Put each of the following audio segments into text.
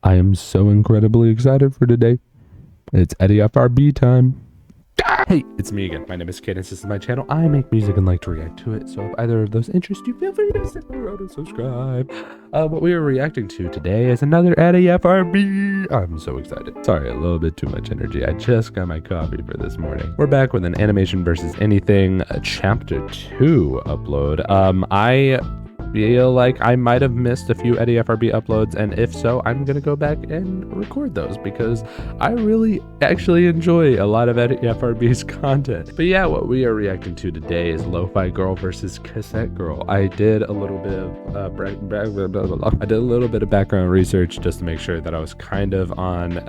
I am so incredibly excited for today. It's Eddie FRB time. Hey, it's me again. My name is Cadence. This is my channel. I make music and like to react to it. So if either of those interest you, feel free to stick around and subscribe. What we are reacting to today is another Eddie FRB. I'm so excited. Sorry, a little bit too much energy. I just got my coffee for this morning. We're back with an animation versus anything chapter 2 upload. I feel like I might have missed a few Eddie FRB uploads, and if so, I'm gonna go back and record those because I really actually enjoy a lot of Eddie FRB's content. But yeah, what we are reacting to today is Lo-Fi Girl versus Cassette Girl. I did a little bit of background research just to make sure that I was kind of on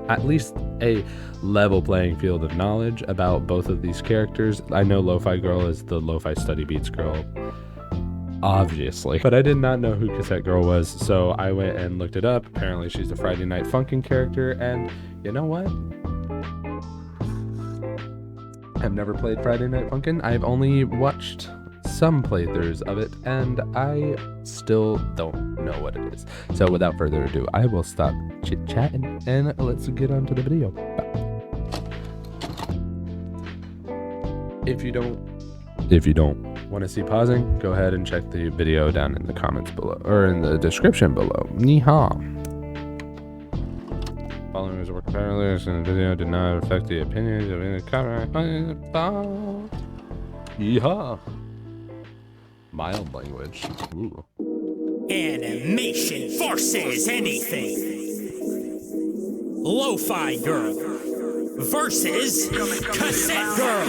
at least a level playing field of knowledge about both of these characters. I know Lo-Fi Girl is the Lo-Fi Study Beats girl, obviously, but I did not know who Cassette Girl was, so I went and looked it up. Apparently she's a Friday Night Funkin' character, and you know what? I've never played Friday Night Funkin'. I've only watched some playthroughs of it, and I still don't know what it is. So without further ado, I will stop chit-chatting and let's get on to the video. If you don't want to see pausing, go ahead and check the video down in the comments below, or in the description below. Yeehaw. Following was work earlier, so the video did not affect the opinions of any copyright. Yeehaw. Mild language. Ooh. Animation versus anything. Lo-Fi Girl versus Cassette Girl.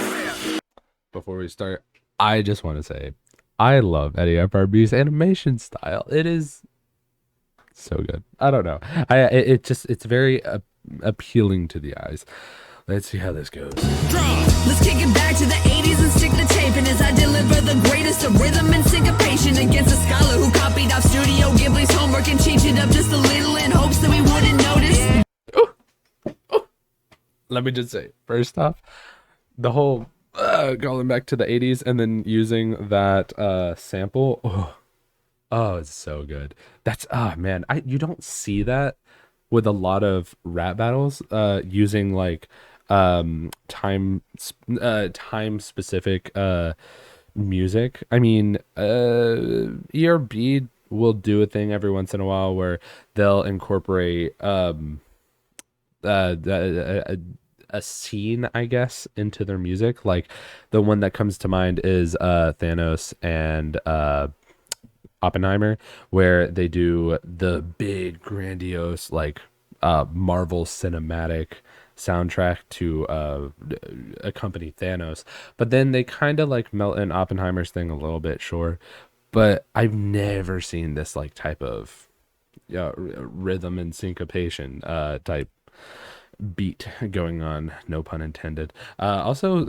Before we start, I just want to say I love Eddie FRB's animation style. It is so good. I don't know. It's very appealing to the eyes. Let's see how this goes. Let's kick it back to the 80s and stick the tape in as I deliver the greatest of rhythm and syncopation against a scholar who copied off Studio Ghibli's homework and changed it up just a little in hopes that we wouldn't notice. Let me just say, first off, the whole going back to the 80s and then using that sample. Oh, it's so good. That's man, you don't see that with a lot of rap battles using like time specific music. I mean, ERB will do a thing every once in a while where they'll incorporate a scene, I guess, into their music. Like the one that comes to mind is Thanos and Oppenheimer, where they do the big grandiose like Marvel cinematic soundtrack to accompany Thanos, but then they kind of like melt in Oppenheimer's thing a little bit, sure, but I've never seen this like type of rhythm and syncopation type beat going on, no pun intended. Also,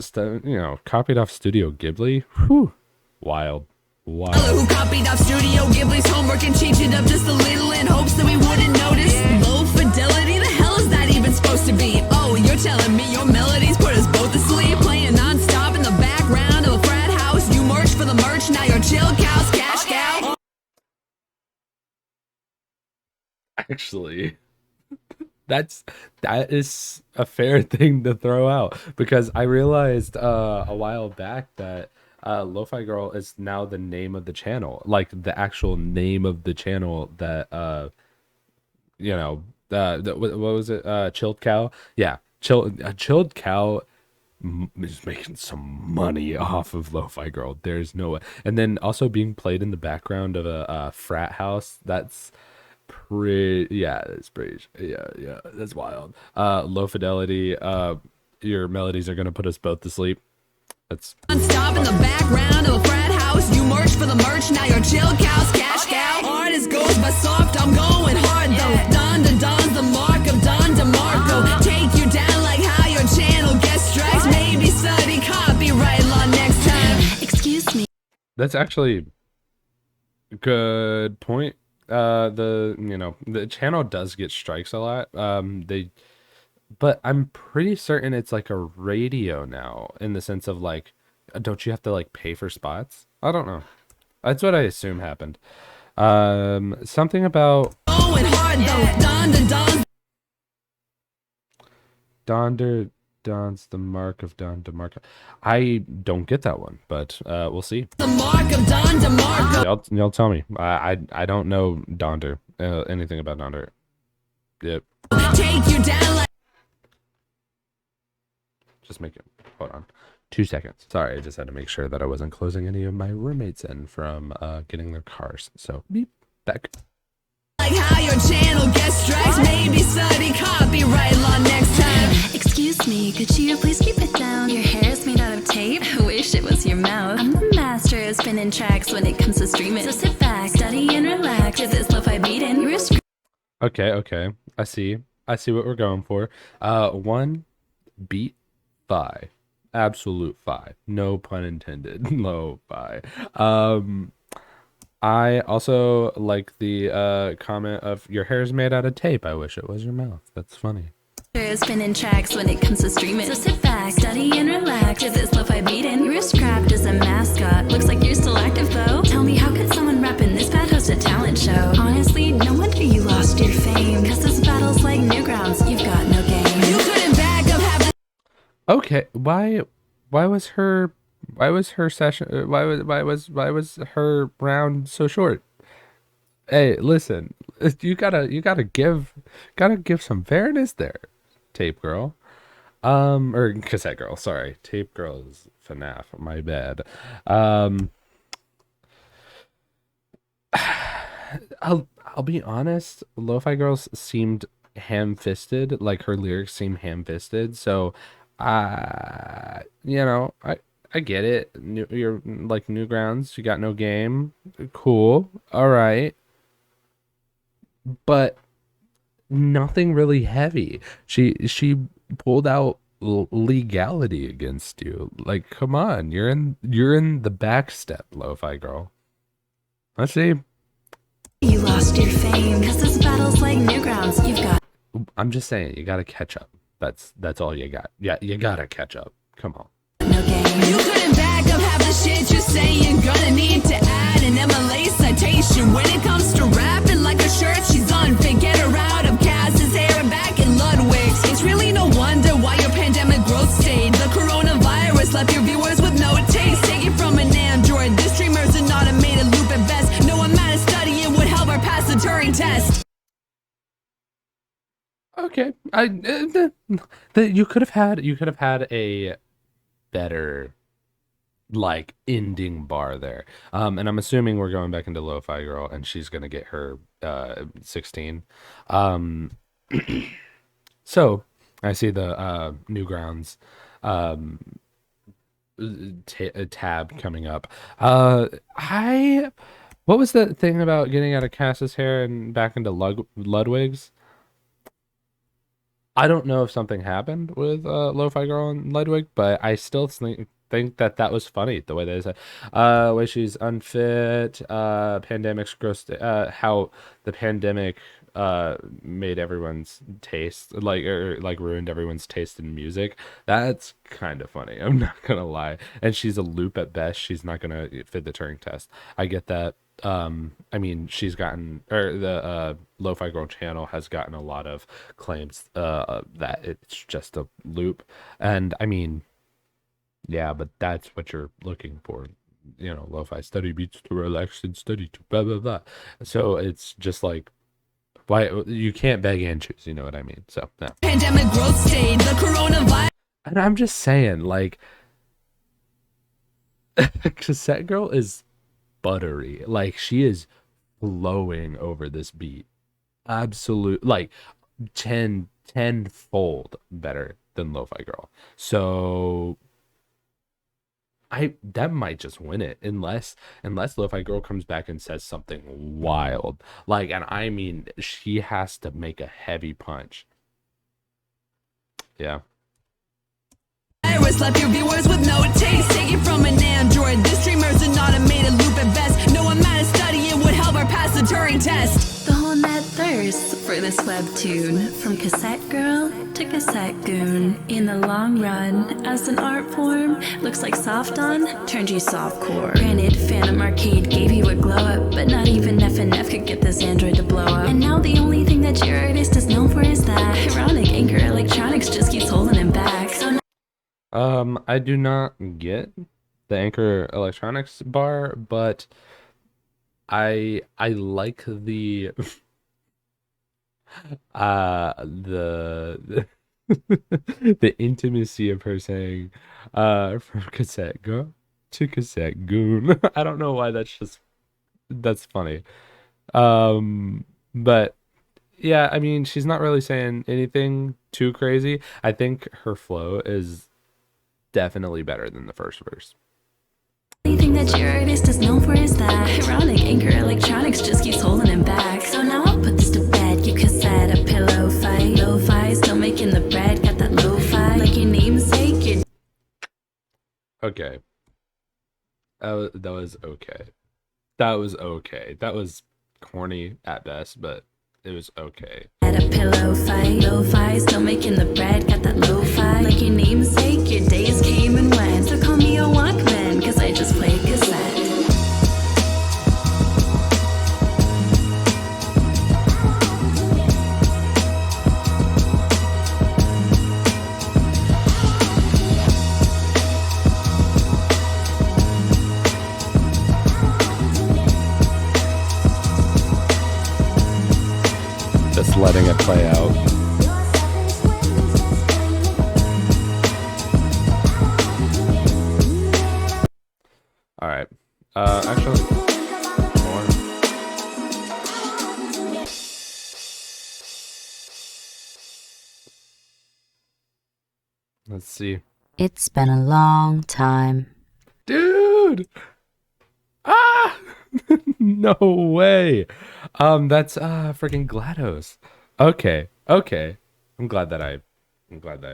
copied off Studio Ghibli. Whew, wild. Who copied off Studio Ghibli's homework and changed it up just a little in hopes that we wouldn't notice. Low fidelity, the hell is that even supposed to be? Oh, you're telling me your melodies put us both to sleep, playing non-stop in the background of a frat house. You merch for the merch, now you're chill cows, cash cow. Actually, that is a fair thing to throw out, because I realized a while back that Lo-Fi Girl is now the name of the channel, like the actual name of the channel that what was it, Chilled Cow? Yeah, Chilled Cow is making some money off of Lo-Fi Girl. There's no way. And then also being played in the background of a frat house, that's pretty, that's wild. Low fidelity, your melodies are gonna put us both to sleep. That's stop in the background of a frat house. You merch for the merch, now you're chill cows, cash cow. Artist goes by soft, I'm going hard though. Don to Don's the mark of Don DeMarco. Take you down like how your channel gets strikes. Maybe study copyright law next time. Excuse me. That's actually a good point. The channel does get strikes a lot. But I'm pretty certain it's like a radio now, in the sense of like, don't you have to like pay for spots? I don't know. That's what I assume happened. Something about going hard though. Donder Don's the mark of Don DeMarco. I don't get that one, but we'll see. The mark of Don DeMarco. Y'all tell me. I don't know Donder. Anything about Donder. Yep. Take you down like. Just make it. Hold on. 2 seconds. Sorry, I just had to make sure that I wasn't closing any of my roommates in from getting their cars. So, beep, back. Like how your channel gets strikes. Maybe study copyright law next time. Excuse me, could you please keep it down? Your hair is made out of tape. I wish it was your mouth. I'm the master of spinning tracks when it comes to streaming. So sit back, study and relax. If this Lofi beating, you're Okay. I see what we're going for. 1 beat fi. Absolute fi. No pun intended. Lo-fi. I also like the comment of your hair is made out of tape. I wish it was your mouth. That's funny. spinning tracks when it comes to streaming. So sit back, study and relax. If this Lofi beating, you're scrapped as a mascot. Looks like you're still active though. Tell me, how could someone rapping this bad host a talent show? Honestly, no wonder you lost your fame. Cause this battle's like Newgrounds, you've got no game. You couldn't back up having. Okay, why was her session why was her round so short? Hey, listen, you gotta give some fairness there, Tape Girl, or Cassette Girl. Sorry, Tape Girl is FNAF. My bad. I'll be honest. Lo-Fi Girls seemed ham-fisted. Like her lyrics seem ham-fisted. So, you know, I get it. You're like Newgrounds. You got no game. Cool. All right. But nothing really heavy. She pulled out legality against you. Like, come on, you're in the back step, Lo-Fi Girl. Let's see. You lost your fame, cause this battle's like Newgrounds. You've got. I'm just saying, you gotta catch up. That's all you got. Yeah, you gotta catch up. Come on. No game. You couldn't back up half the shit you're saying. Gonna need to add an MLA citation. When it comes to rapping like a shirt, she's unfit. Get her out of Cass's hair and back in Ludwig's. It's really no wonder why your pandemic growth stayed. The coronavirus left your viewers with no taste. Take it from an Android. This streamer's an automated loop at best. No amount of studying would help her pass the Turing test. Okay, you could have had a better like ending bar there, and I'm assuming we're going back into Lo-Fi Girl and she's gonna get her 16. So I see the Newgrounds tab coming up. What was the thing about getting out of Cass's hair and back into Ludwig's? I don't know if something happened with Lo-Fi Girl and Ludwig, but I still think that was funny, the way they said, way she's unfit, pandemic's gross, how the pandemic made everyone's taste, like ruined everyone's taste in music. That's kind of funny, I'm not gonna lie. And she's a loop at best. She's not gonna fit the Turing test. I get that. I mean, she's gotten, or the Lo-Fi Girl channel has gotten a lot of claims that it's just a loop, and I mean, yeah, but that's what you're looking for, you know, lo-fi study beats to relax and study to blah blah blah. So it's just like, why you can't beg and choose, you know what I mean? So yeah. Pandemic growth stage, the coronavirus. And I'm just saying, like, Cassette Girl is buttery. Like, she is flowing over this beat. Absolute, like, tenfold better than Lo-Fi Girl. So that might just win it, unless Lo-Fi Girl comes back and says something wild. Like, and I mean, she has to make a heavy punch. Yeah. Virus left your viewers with no taste. Take it from an Android. This streamer's an automated loop at best. No amount of studying would help her pass the Turing test. The whole net verse for this webtoon, from cassette girl to cassette goon. In the long run, as an art form, looks like soft on turned you softcore. Granted, Phantom Arcade gave you a glow up, but not even FNF could get this android to blow up. And now the only thing that your artist is known for is that ironic Anchor Electronics just keeps holding him back. So I do not get the Anchor Electronics bar, but I like the the the intimacy of her saying from cassette girl to cassette goon. I don't know why that's funny. But yeah, I mean, she's not really saying anything too crazy. I think her flow is definitely better than the first verse. Anything that your artist is known for is that ironic Anchor Electronics just keeps holding him back. So now I'll put this to bed. You cassette a pillow fight. Lo-fi, still making the bread. Got that lo-fi. Like your namesake, your Okay. That was okay. That was okay. That was corny at best, but it was okay. at a pillow fight. Lo-fi, still making the bread. Got that lo-fi. Like your namesake, your days came and went. So call me a Walkman, cause I just played cassette. Just letting it play out. All right. Actually, more. Let's see. It's been a long time. Dude! Ah! No way. That's freaking GLaDOS. Okay. I'm glad that I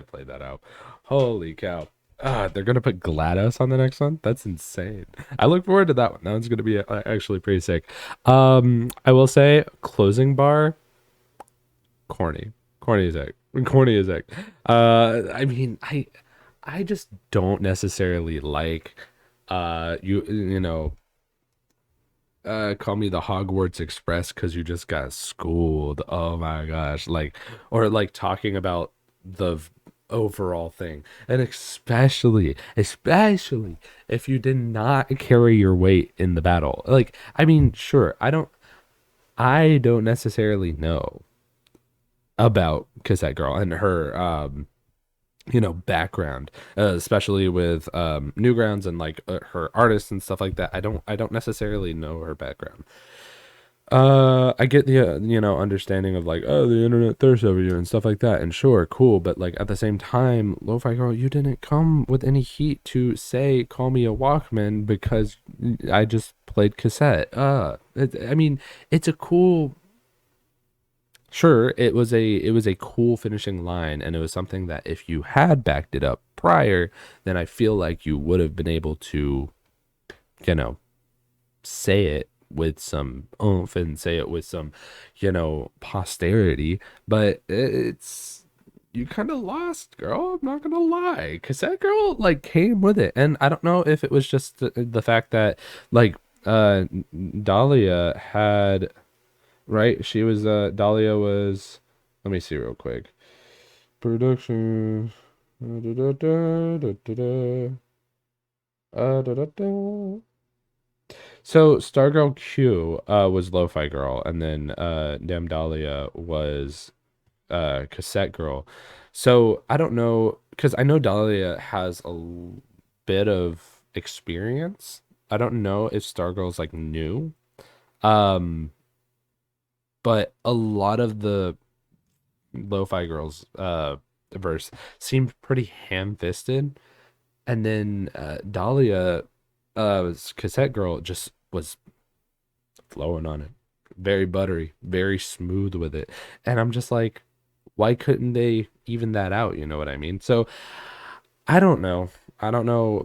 played that out. Holy cow. They're gonna put GLaDOS on the next one? That's insane. I look forward to that one. That one's gonna be actually pretty sick. I will say, closing bar, corny. Corny as heck. I mean, I just don't necessarily like you know, call me the Hogwarts Express because you just got schooled. Oh my gosh. Or talking about the overall thing. And especially if you did not carry your weight in the battle. I mean, sure, I don't necessarily know about Cassette Girl and her background, especially with Newgrounds and her artists and stuff like that. I don't necessarily know her background. I get the understanding of the internet thirsts over you and stuff like that, and sure, cool, but at the same time, Lo-Fi Girl, you didn't come with any heat to say call me a Walkman because I just played cassette. I mean, it's a cool. Sure, it was a cool finishing line, and it was something that if you had backed it up prior, then I feel like you would have been able to, say it with some oomph and say it with some, posterity. But you kind of lost, girl. I'm not gonna lie. Cassette Girl came with it, and I don't know if it was just the fact that Dahlia had. Right, she was Dahlia was, let me see real quick. Production. So Stargirl Q was Lo-Fi Girl, and then Damn Dahlia was Cassette Girl. So I don't know, because I know Dahlia has a bit of experience. I don't know if Stargirl's new. But a lot of the Lo-Fi Girls verse seemed pretty ham-fisted, and then Dahlia, Cassette Girl, just was flowing on it, very buttery, very smooth with it, and I'm just like, why couldn't they even that out? You know what I mean? So I don't know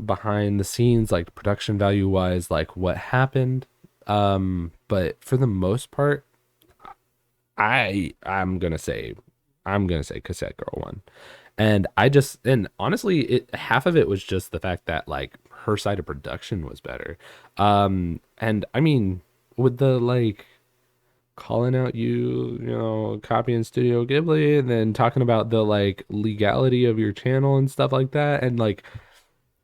behind the scenes, production value wise, what happened, but for the most part, I'm gonna say Cassette Girl won. And honestly, half of it was just the fact that like her side of production was better. And I mean, with the like calling out copying Studio Ghibli and then talking about the like legality of your channel and stuff like that, and like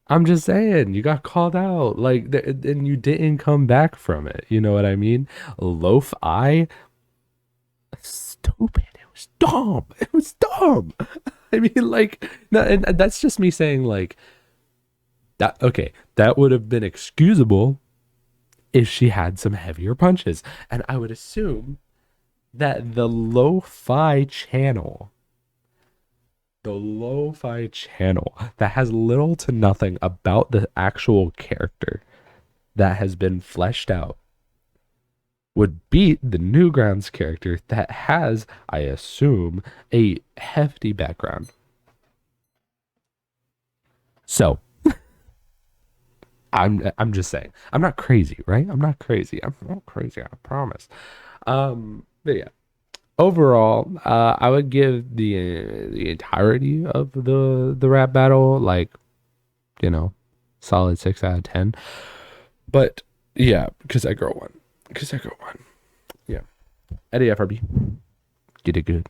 I'm just saying, you got called out, like, and you didn't come back from it. You know what I mean? Lofi, stupid. It was dumb. It was dumb. I mean, like, no, and that's just me saying, like, that. Okay, that would have been excusable if she had some heavier punches, and I would assume that the lo-fi channel that has little to nothing about the actual character that has been fleshed out would beat the Newgrounds character that has, I assume, a hefty background. So, I'm just saying. I'm not crazy, right? I'm not crazy, I promise. But yeah. Overall, I would give the entirety of the rap battle like, solid 6 out of 10. But yeah, Cassette Girl won. Yeah. Eddie FRB, get it good.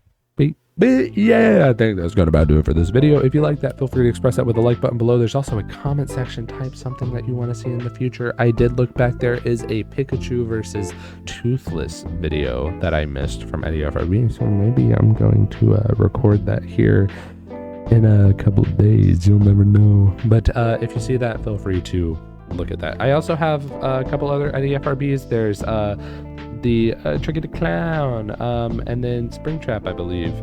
But yeah, I think that's gonna about do it for this video. If you like that, feel free to express that with the like button below. There's also a comment section. Type something that you want to see in the future. I did look back. There is a Pikachu versus Toothless video that I missed from Eddie FRB, so maybe I'm going to record that here in a couple of days. You'll never know. But if you see that, feel free to look at that. I also have a couple other Eddie FRBs. There's the Tricky the Clown, and then Springtrap, I believe.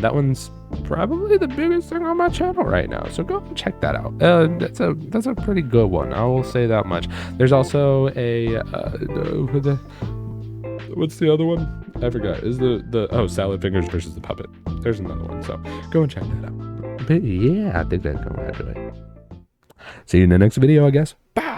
That one's probably the biggest thing on my channel right now, so go and check that out. That's a pretty good one, I will say that much. There's also a what's the other one? I forgot. Is the Salad Fingers versus the Puppet. There's another one, so go and check that out. But yeah, I think that's gonna do it. See you in the next video, I guess. Bye.